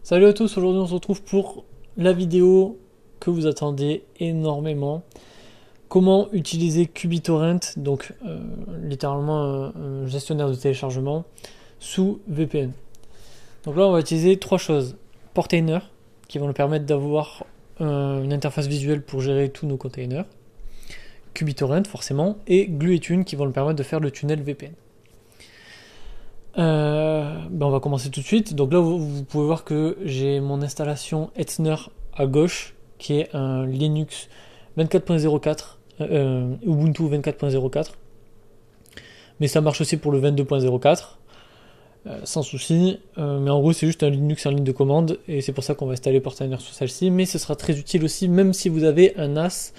Salut à tous, aujourd'hui on se retrouve pour la vidéo que vous attendez énormément. Comment utiliser QBTorrent, donc littéralement un gestionnaire de téléchargement, sous VPN. Donc là on va utiliser trois choses. Portainer, qui vont nous permettre d'avoir une interface visuelle pour gérer tous nos containers. QBTorrent forcément, et Gluetune qui vont nous permettre de faire le tunnel VPN. On va commencer tout de suite. Donc là, vous pouvez voir que j'ai mon installation Hetzner à gauche, qui est un Linux 24.04, Ubuntu 24.04. Mais ça marche aussi pour le 22.04, sans souci. Mais en gros, c'est juste un Linux en ligne de commande, et c'est pour ça qu'on va installer Portainer sur celle-ci. Mais ce sera très utile aussi, même si vous avez un NAS,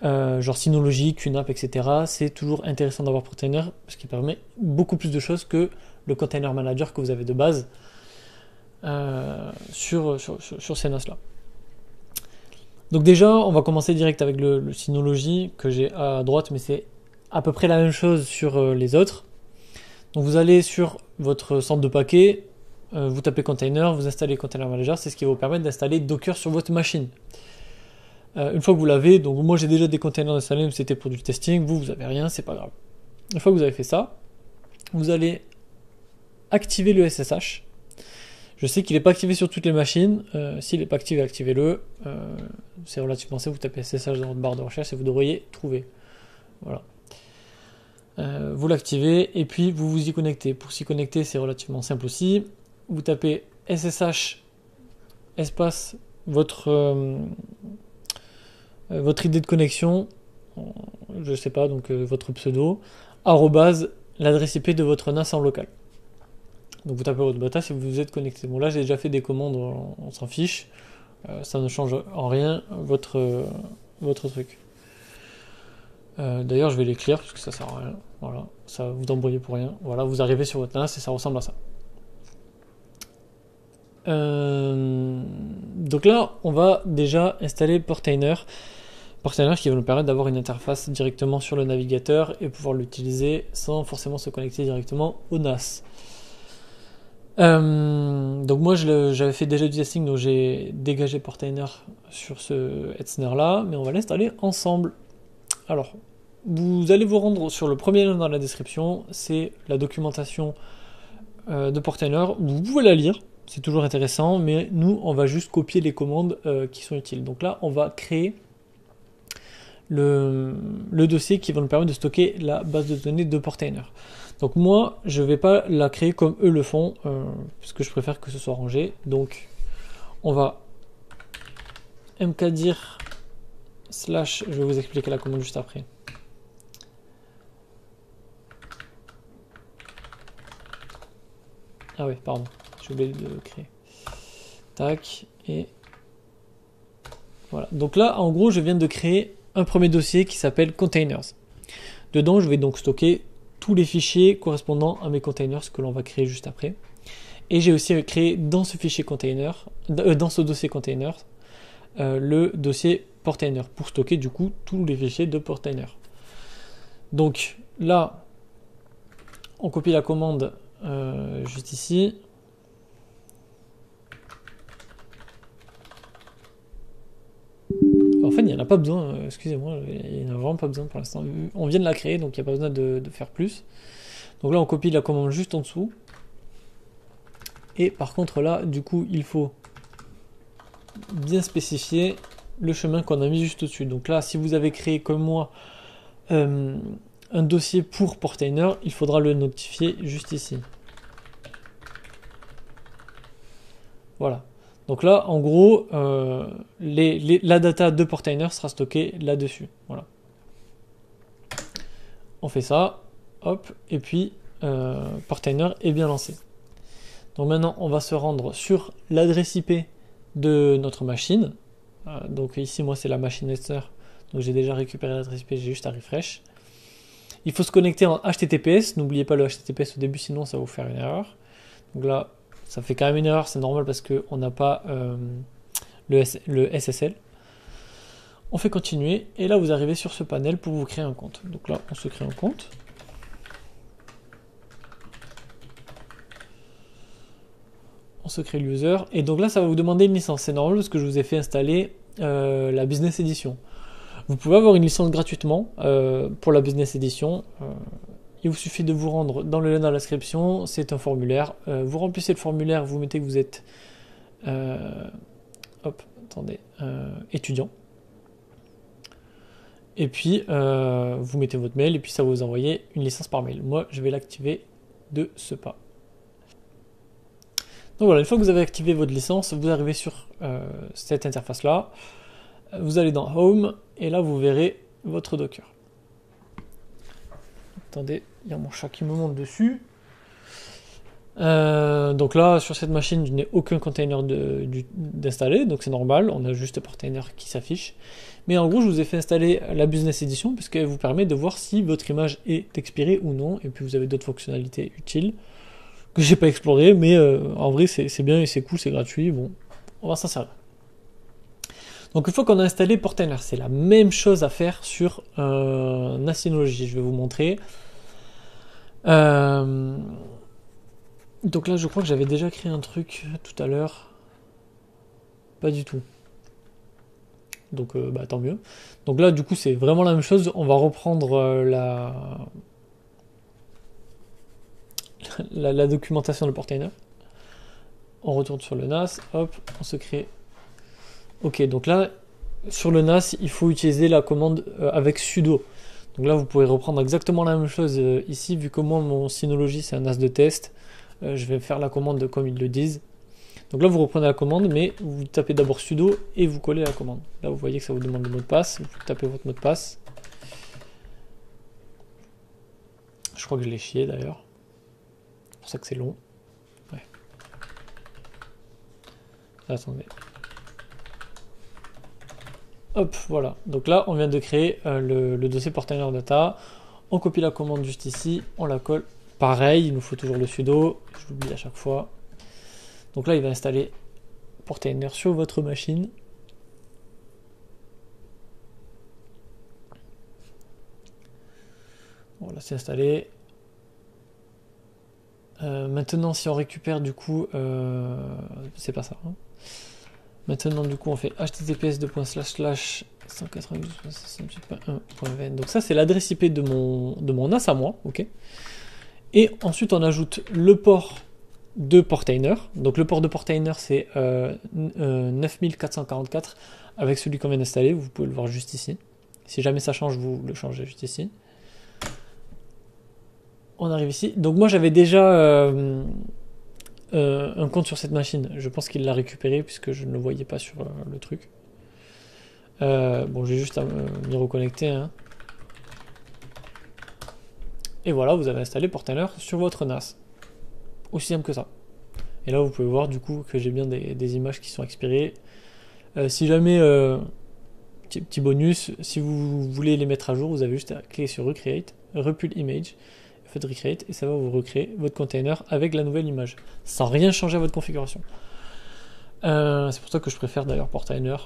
genre Synology, QNAP, etc. C'est toujours intéressant d'avoir Portainer parce qu'il permet beaucoup plus de choses que le container manager que vous avez de base sur ces NAS là. Donc déjà, on va commencer direct avec le Synology que j'ai à droite, mais c'est à peu près la même chose sur les autres. Donc vous allez sur votre centre de paquets, vous tapez container, vous installez container manager, c'est ce qui va vous permettre d'installer Docker sur votre machine. Une fois que vous l'avez, donc moi j'ai déjà des containers installés, mais c'était pour du testing, vous avez rien, c'est pas grave. Une fois que vous avez fait ça, vous allez activer le SSH. Je sais qu'il n'est pas activé sur toutes les machines, s'il n'est pas activé, activez-le. C'est relativement simple, vous tapez SSH dans votre barre de recherche et vous devriez trouver. Voilà. Vous l'activez et puis vous vous y connectez. Pour s'y connecter, c'est relativement simple aussi. Vous tapez SSH espace votre idée de connexion, je sais pas, donc votre pseudo, arrobase l'adresse IP de votre NAS en local. Donc vous tapez votre mot de passe et vous vous êtes connecté. Bon là j'ai déjà fait des commandes, on s'en fiche, ça ne change en rien votre truc. D'ailleurs je vais l'écrire parce que ça sert à rien. Voilà, ça vous embrouillez pour rien. Voilà, vous arrivez sur votre NAS et ça ressemble à ça. Donc là on va déjà installer Portainer. Portainer qui va nous permettre d'avoir une interface directement sur le navigateur et pouvoir l'utiliser sans forcément se connecter directement au NAS. Donc moi j'avais fait déjà du testing, donc j'ai dégagé Portainer sur ce Hetzner là, mais on va l'installer ensemble. Alors, vous allez vous rendre sur le premier lien dans la description, c'est la documentation de Portainer. Vous pouvez la lire, c'est toujours intéressant, mais nous on va juste copier les commandes qui sont utiles. Donc là on va créer le dossier qui va nous permettre de stocker la base de données de Portainer. Donc moi, je ne vais pas la créer comme eux le font, parce que je préfère que ce soit rangé. Donc, on va mkdir / je vais vous expliquer la commande juste après. Ah oui, pardon, j'ai oublié de le créer. Tac, et voilà. Donc là, en gros, je viens de créer un premier dossier qui s'appelle Containers. Dedans, je vais donc stocker tous les fichiers correspondant à mes containers que l'on va créer juste après. Et j'ai aussi créé dans ce fichier container, dans ce dossier container, le dossier Portainer pour stocker du coup tous les fichiers de Portainer. Donc là, on copie la commande juste ici. En fait, il n'y en a pas besoin, excusez-moi, il n'y en a vraiment pas besoin pour l'instant. On vient de la créer, donc il n'y a pas besoin de faire plus. Donc là, on copie la commande juste en dessous. Et par contre, là, du coup, il faut bien spécifier le chemin qu'on a mis juste au-dessus. Donc là, si vous avez créé comme moi un dossier pour Portainer, il faudra le notifier juste ici. Voilà. Donc là, en gros, la data de Portainer sera stockée là-dessus. Voilà. On fait ça, hop, et puis Portainer est bien lancé. Donc maintenant, on va se rendre sur l'adresse IP de notre machine. Donc ici, moi, c'est la machine Hetzner. Donc j'ai déjà récupéré l'adresse IP, j'ai juste à refresh. Il faut se connecter en HTTPS. N'oubliez pas le HTTPS au début, sinon ça va vous faire une erreur. Donc là, ça fait quand même une erreur, c'est normal parce qu'on n'a pas le SSL. On fait continuer et là vous arrivez sur ce panel pour vous créer un compte. Donc là on se crée un compte. on se crée l'user, et donc là ça va vous demander une licence. C'est normal parce que je vous ai fait installer la Business Edition. Vous pouvez avoir une licence gratuitement pour la Business Edition. Il vous suffit de vous rendre dans le lien dans la description, c'est un formulaire. Vous remplissez le formulaire, vous mettez que vous êtes étudiant. Et puis vous mettez votre mail et puis ça va vous envoyer une licence par mail. Moi je vais l'activer de ce pas. Donc voilà, une fois que vous avez activé votre licence, vous arrivez sur cette interface là. Vous allez dans Home et là vous verrez votre Docker. Attendez, il y a mon chat qui me monte dessus. Donc là, sur cette machine, je n'ai aucun container d'installer, donc c'est normal, on a juste le container qui s'affiche. Mais en gros, je vous ai fait installer la Business Edition, puisqu'elle vous permet de voir si votre image est expirée ou non, et puis vous avez d'autres fonctionnalités utiles que j'ai pas explorées, mais en vrai, c'est bien et c'est cool, c'est gratuit, bon, on va s'en servir. Donc une fois qu'on a installé Portainer, c'est la même chose à faire sur un Synology, je vais vous montrer. Donc là, je crois que j'avais déjà créé un truc tout à l'heure. Pas du tout. Donc tant mieux. Donc là, du coup, c'est vraiment la même chose. On va reprendre la documentation de Portainer. On retourne sur le NAS. Hop, on se crée. Ok, donc là, sur le NAS, il faut utiliser la commande avec sudo. Donc là, vous pouvez reprendre exactement la même chose ici, vu que moi, mon Synology, c'est un NAS de test. Je vais faire la commande comme ils le disent. Donc là, vous reprenez la commande, mais vous tapez d'abord sudo et vous collez la commande. Là, vous voyez que ça vous demande le mot de passe. Vous tapez votre mot de passe. Je crois que je l'ai chié d'ailleurs. C'est pour ça que c'est long. Ouais. Attendez. Hop, voilà. Donc là, on vient de créer le dossier Portainer Data. On copie la commande juste ici, on la colle. Pareil, il nous faut toujours le sudo. Je l'oublie à chaque fois. Donc là, il va installer Portainer sur votre machine. Voilà, c'est installé. Maintenant, si on récupère du coup, c'est pas ça. Hein. Maintenant, du coup, on fait https://192.168.1.20. Donc ça, c'est l'adresse IP de mon NAS à moi, ok. Et ensuite, on ajoute le port de Portainer. Donc le port de Portainer, c'est 9444 avec celui qu'on vient d'installer. Vous pouvez le voir juste ici. Si jamais ça change, vous le changez juste ici. On arrive ici. Donc moi, j'avais déjà un compte sur cette machine. Je pense qu'il l'a récupéré puisque je ne le voyais pas sur le truc. Bon, j'ai juste à m'y reconnecter. Hein. Et voilà, vous avez installé Portainer sur votre NAS. Aussi simple que ça. Et là, vous pouvez voir du coup que j'ai bien des images qui sont expirées. Si jamais, petit bonus, si vous voulez les mettre à jour, vous avez juste à cliquer sur Recreate, Repull Image, faites Recreate et ça va vous recréer votre container avec la nouvelle image, sans rien changer à votre configuration. C'est pour ça que je préfère d'ailleurs Portainer.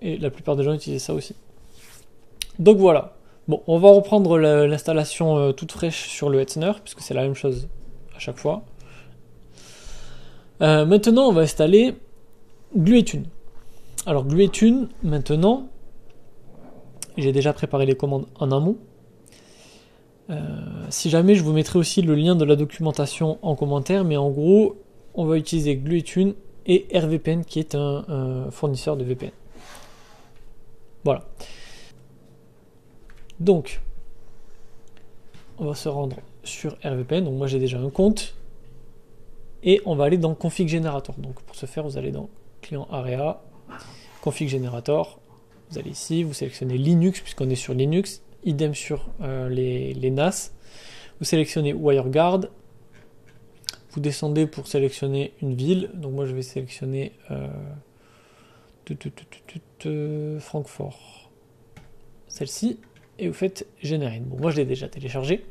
Et la plupart des gens utilisent ça aussi. Donc voilà. Bon, on va reprendre l'installation toute fraîche sur le Hetzner, puisque c'est la même chose à chaque fois. Maintenant, on va installer Gluetune. Alors, Gluetune, maintenant, j'ai déjà préparé les commandes en amont. Si jamais, je vous mettrai aussi le lien de la documentation en commentaire, mais en gros, on va utiliser Gluetune et RVPN, qui est un fournisseur de VPN. Voilà. Donc, on va se rendre sur RVPN. Donc moi j'ai déjà un compte. Et on va aller dans Config Generator. Donc pour ce faire, vous allez dans Client Area, Config Generator. Vous allez ici, vous sélectionnez Linux, puisqu'on est sur Linux. Idem sur les NAS. Vous sélectionnez WireGuard. Vous descendez pour sélectionner une ville. Donc moi je vais sélectionner Francfort. Celle-ci. Et vous faites générer. Bon, moi je l'ai déjà téléchargée.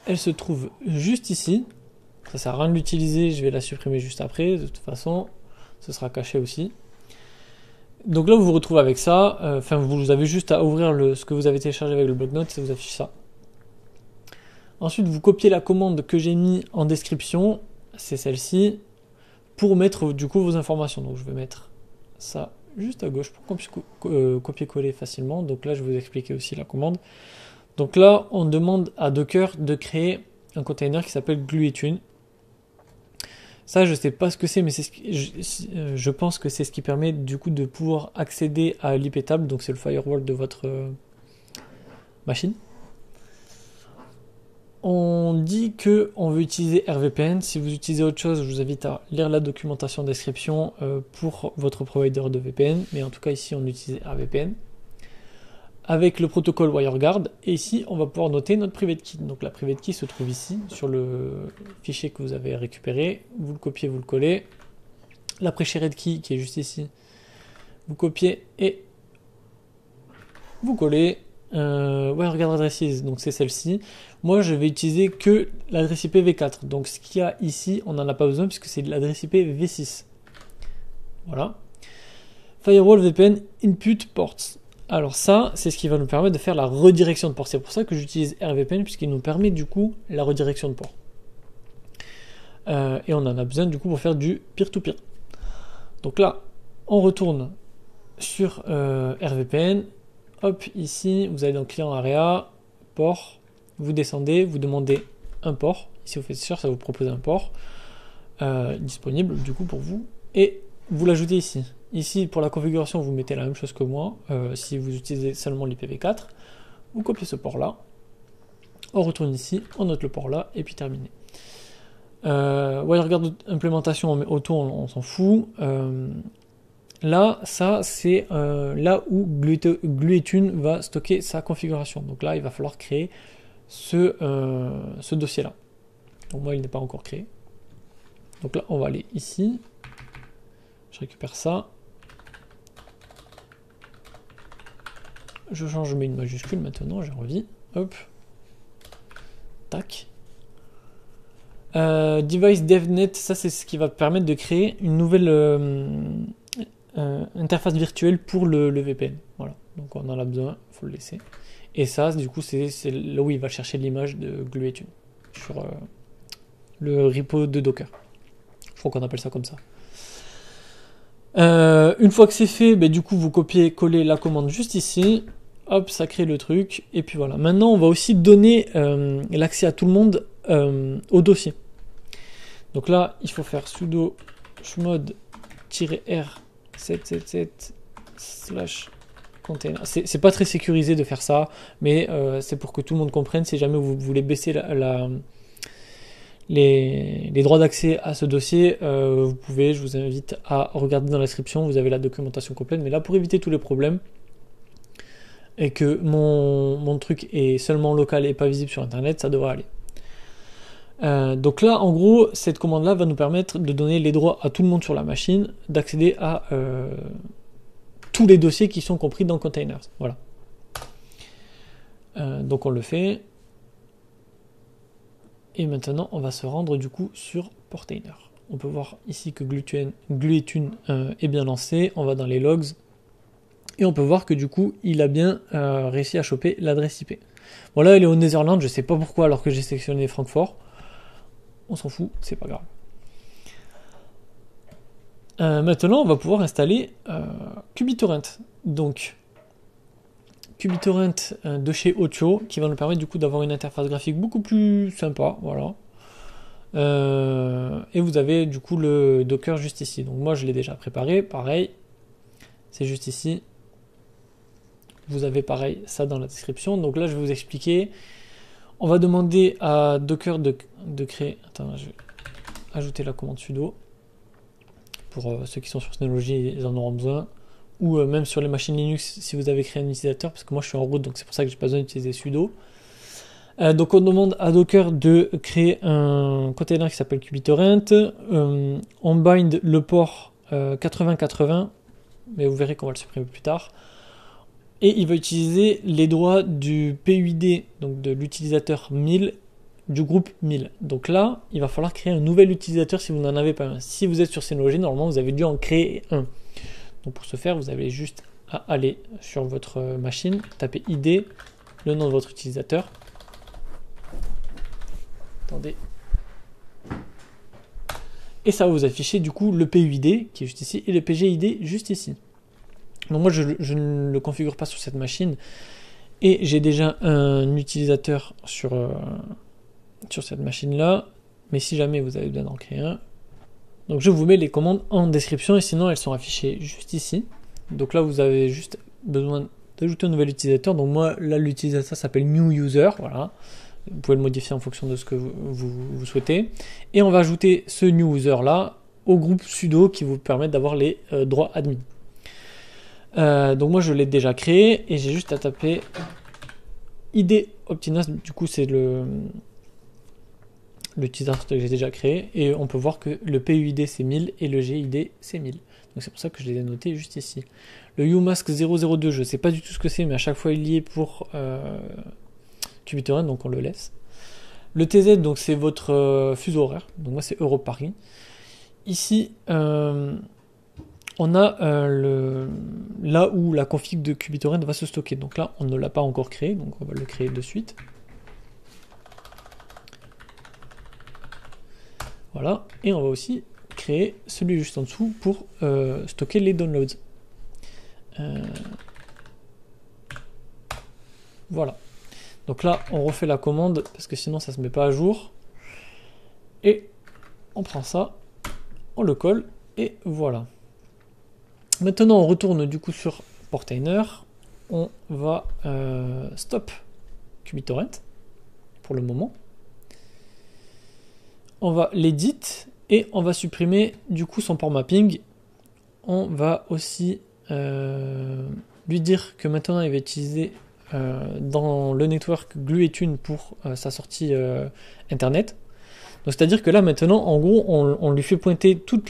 Elle se trouve juste ici. Ça sert à rien de l'utiliser, je vais la supprimer juste après. De toute façon, ce sera caché aussi. Donc là, vous vous retrouvez avec ça. Enfin, vous avez juste à ouvrir ce que vous avez téléchargé avec le bloc-notes, ça vous affiche ça. Ensuite, vous copiez la commande que j'ai mis en description. c'est celle-ci, pour mettre du coup vos informations. Donc je vais mettre ça juste à gauche pour qu'on puisse copier-coller facilement. Donc là, je vais vous expliquer aussi la commande. Donc là, on demande à Docker de créer un container qui s'appelle Gluetune. Ça, je sais pas ce que c'est, mais c'est je pense que c'est ce qui permet du coup de pouvoir accéder à l'IP table. Donc c'est le firewall de votre machine. On dit que on veut utiliser RVPN. Si vous utilisez autre chose, je vous invite à lire la documentation description pour votre provider de VPN. Mais en tout cas, ici, on utilise RVPN avec le protocole WireGuard. Et ici, on va pouvoir noter notre private key. Donc la private key se trouve ici, sur le fichier que vous avez récupéré. Vous le copiez, vous le collez. La pre-shared key qui est juste ici, vous copiez et vous collez. WireGuard addresses, donc c'est celle-ci. Moi, je vais utiliser que l'adresse IP V4. Donc ce qu'il y a ici, on n'en a pas besoin puisque c'est l'adresse IP V6. Voilà. Firewall VPN Input Ports. Alors ça, c'est ce qui va nous permettre de faire la redirection de port. C'est pour ça que j'utilise RVPN, puisqu'il nous permet du coup la redirection de port. Et on en a besoin du coup pour faire du peer-to-peer. Donc là, on retourne sur RVPN. Hop, ici, vous allez dans client area, port. Vous descendez, vous demandez un port. Ici, vous faites cherche, ça vous propose un port disponible du coup pour vous. Et vous l'ajoutez ici. Ici, pour la configuration, vous mettez la même chose que moi. Si vous utilisez seulement l'IPv4, vous copiez ce port-là. On retourne ici, on note le port-là, et puis terminé. WireGuard implémentation, on met auto, on s'en fout. Là, ça, c'est là où Gluetune va stocker sa configuration. Donc là, il va falloir créer ce dossier-là. Donc moi, il n'est pas encore créé. Donc là, on va aller ici. Je récupère ça. Je mets une majuscule maintenant, j'ai envie. Hop. Tac. Device DevNet, ça c'est ce qui va permettre de créer une nouvelle interface virtuelle pour le VPN. Voilà. Donc on en a besoin, il faut le laisser. Et ça, du coup, c'est là où il va chercher l'image de Gluetune sur le repo de Docker. Je crois qu'on appelle ça comme ça. Une fois que c'est fait, du coup, vous copiez-collez la commande juste ici. Hop, ça crée le truc. Et puis voilà. Maintenant, on va aussi donner l'accès à tout le monde au dossier. Donc là, il faut faire sudo chmod-r 777/container. C'est pas très sécurisé de faire ça, mais c'est pour que tout le monde comprenne. Si jamais vous voulez baisser les droits d'accès à ce dossier, vous pouvez, je vous invite à regarder dans la description, vous avez la documentation complète, mais là pour éviter tous les problèmes et que mon truc est seulement local et pas visible sur internet, ça devrait aller. Donc là en gros cette commande là va nous permettre de donner les droits à tout le monde sur la machine, d'accéder à tous les dossiers qui sont compris dans Containers. Voilà. Donc on le fait. Et maintenant, on va se rendre du coup sur Portainer. On peut voir ici que Gluetune est bien lancé. On va dans les logs. Et on peut voir que du coup, il a bien réussi à choper l'adresse IP. Bon là, il est au Netherlands. Je ne sais pas pourquoi alors que j'ai sélectionné Francfort. On s'en fout, c'est pas grave. Maintenant, on va pouvoir installer qBittorrent. Donc, qBittorrent de chez Ocho qui va nous permettre du coup d'avoir une interface graphique beaucoup plus sympa, voilà. Et vous avez du coup le Docker juste ici. Donc moi je l'ai déjà préparé, pareil, c'est juste ici. Vous avez pareil ça dans la description. Donc là je vais vous expliquer. On va demander à Docker de créer. Attends, je vais ajouter la commande sudo pour ceux qui sont sur Synology, ils en auront besoin. Ou même sur les machines Linux si vous avez créé un utilisateur, parce que moi je suis en route donc c'est pour ça que j'ai pas besoin d'utiliser sudo. Donc on demande à Docker de créer un container qui s'appelle qBittorrent. On bind le port 8080, mais vous verrez qu'on va le supprimer plus tard. Et il va utiliser les droits du PUID, donc de l'utilisateur 1000, du groupe 1000. Donc là, il va falloir créer un nouvel utilisateur si vous n'en avez pas un. Si vous êtes sur Synology, normalement vous avez dû en créer un. Donc pour ce faire, vous avez juste à aller sur votre machine, taper ID, le nom de votre utilisateur. Attendez. et ça va vous afficher du coup le PUID qui est juste ici et le PGID juste ici. Donc moi je ne le configure pas sur cette machine et j'ai déjà un utilisateur sur cette machine là, mais si jamais vous avez besoin d'en créer un, donc je vous mets les commandes en description et sinon elles sont affichées juste ici. Donc là vous avez juste besoin d'ajouter un nouvel utilisateur. Donc moi là l'utilisateur s'appelle new user, voilà. Vous pouvez le modifier en fonction de ce que vous souhaitez. Et on va ajouter ce new user là au groupe sudo qui vous permet d'avoir les droits admin. Donc moi je l'ai déjà créé et j'ai juste à taper id Optinas, du coup c'est l'utilisateur que j'ai déjà créé et on peut voir que le PUID c'est 1000 et le GID c'est 1000. Donc c'est pour ça que je les ai notés juste ici. Le umask 002, je ne sais pas du tout ce que c'est, mais à chaque fois il y est pour QBitTorrent, donc on le laisse. Le TZ, donc c'est votre fuseau horaire, donc moi c'est Europe Paris. Ici, on a là où la config de QBitTorrent va se stocker. Donc là, on ne l'a pas encore créé, donc on va le créer de suite. Voilà, et on va aussi créer celui juste en dessous pour stocker les downloads. Voilà. Donc là, on refait la commande parce que sinon ça se met pas à jour. Et on prend ça, on le colle et voilà. Maintenant, on retourne du coup sur Portainer. On va stop QBitTorrent pour le moment. On va l'edit et on va supprimer du coup son port mapping. On va aussi lui dire que maintenant il va utiliser dans le network GlueTune pour sa sortie internet. Donc c'est-à-dire que là maintenant, en gros, on lui fait pointer tout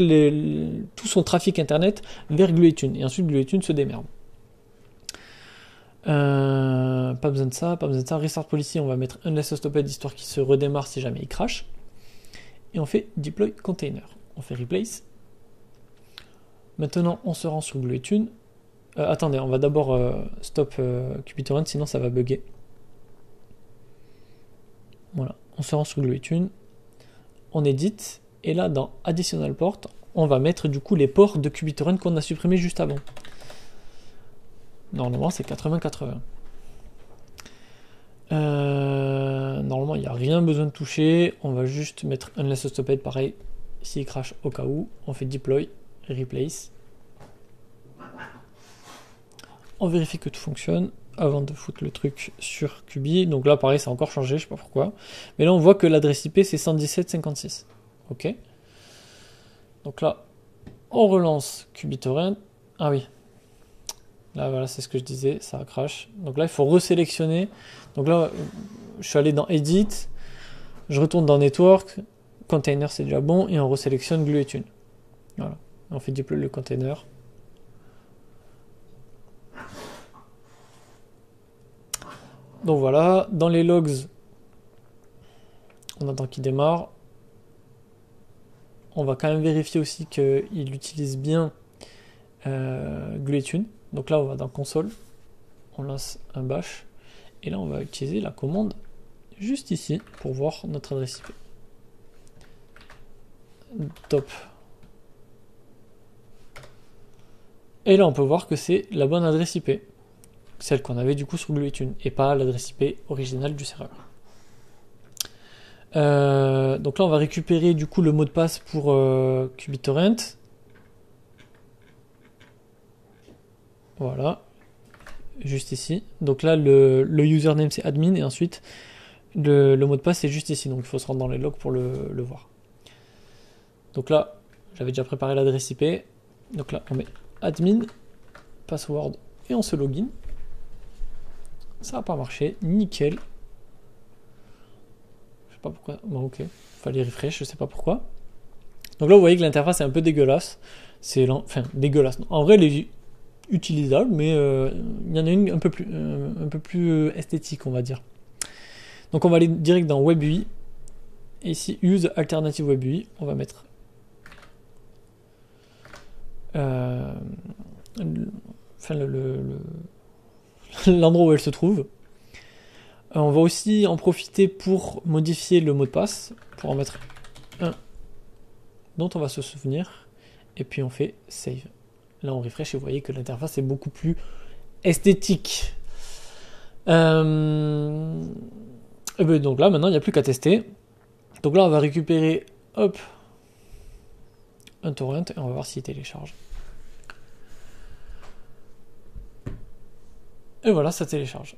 son trafic internet vers GlueTune et ensuite GlueTune se démerde. Pas besoin de ça, pas besoin de ça. Restart policy, on va mettre unless stopped histoire qu'il se redémarre si jamais il crash. Et on fait deploy container. On fait replace. Maintenant, on se rend sur GlueTune. Attendez, on va d'abord stop QBitTorrent, sinon ça va bugger. Voilà, on se rend sur GlueTune. On édite. Et là, dans additional port, on va mettre du coup les ports de QBitTorrent qu'on a supprimés juste avant. Normalement, c'est 80-80. Normalement, il n'y a rien besoin de toucher. On va juste mettre unless stopped, pareil. S'il crash au cas où, on fait deploy, replace. On vérifie que tout fonctionne avant de foutre le truc sur Kubi. Donc là, pareil, ça a encore changé, je sais pas pourquoi. Mais là, on voit que l'adresse IP, c'est 117.56. Ok. Donc là, on relance QBitTorrent. Ah oui. Là, voilà, c'est ce que je disais, ça a crash. Donc là, il faut resélectionner. Donc là, je suis allé dans Edit. Je retourne dans Network. Container, c'est déjà bon. Et on resélectionne GlueTune. Voilà. On fait deploy le container. Donc voilà, dans les logs, on attend qu'il démarre. On va quand même vérifier aussi qu'il utilise bien GlueTune. Donc là, on va dans console, on lance un bash, et là, on va utiliser la commande juste ici pour voir notre adresse IP. Top. Et là, on peut voir que c'est la bonne adresse IP. Celle qu'on avait du coup sur GlueTune et pas l'adresse IP originale du serveur. Donc là on va récupérer du coup le mot de passe pour QBitTorrent. Voilà, juste ici. Donc là le username c'est admin et ensuite le mot de passe c'est juste ici. Donc il faut se rendre dans les logs pour le voir. Donc là j'avais déjà préparé l'adresse IP. Donc là on met admin, password et on se login. Ça n'a pas marché, nickel. Je sais pas pourquoi. Bon, ok, fallait refresh, je sais pas pourquoi. Donc là, vous voyez que l'interface est un peu dégueulasse. C'est enfin dégueulasse. En vrai, elle est utilisable, mais il y en a une un peu plus esthétique, on va dire. Donc on va aller direct dans Web UI. Et ici, Use Alternative Web UI. On va mettre l'endroit où elle se trouve. On va aussi en profiter pour modifier le mot de passe, pour en mettre un dont on va se souvenir, et puis on fait save. Là on refresh et vous voyez que l'interface est beaucoup plus esthétique. Et ben donc là maintenant il n'y a plus qu'à tester. Donc là on va récupérer hop un torrent et on va voir s'il télécharge. Et voilà, ça télécharge.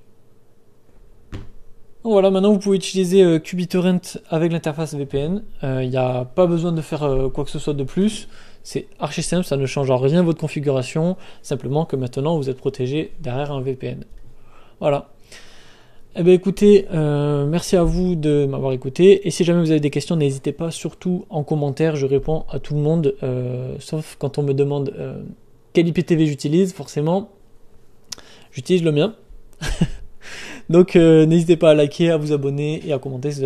Donc voilà, maintenant vous pouvez utiliser QBTorrent avec l'interface VPN. Il n'y a pas besoin de faire quoi que ce soit de plus. C'est archi simple, ça ne change en rien votre configuration. Simplement que maintenant vous êtes protégé derrière un VPN. Voilà. Eh bien écoutez, merci à vous de m'avoir écouté. Et si jamais vous avez des questions, n'hésitez pas, surtout en commentaire. Je réponds à tout le monde, sauf quand on me demande quel IPTV j'utilise. Forcément, j'utilise le mien. Donc n'hésitez pas à liker, à vous abonner et à commenter si vous avez